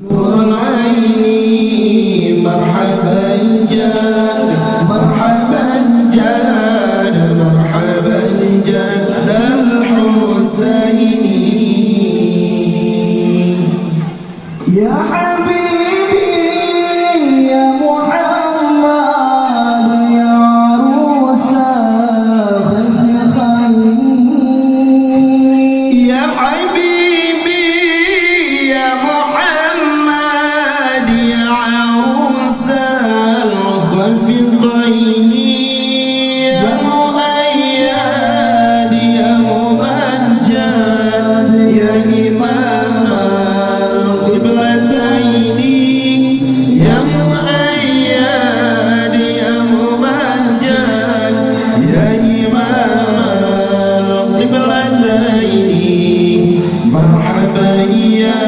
نور العين مرحبا جاد مرحبا جاد مرحبا جاد الحسين يا حبيبي يا محمد يا عروس الخير يا حبيبي يا محمد يا عروس الخفقين يا مؤيد يا مبجل يا إمام القبلتين يا مؤيد يا مبجل يا إمام القبلتين مرحبا يا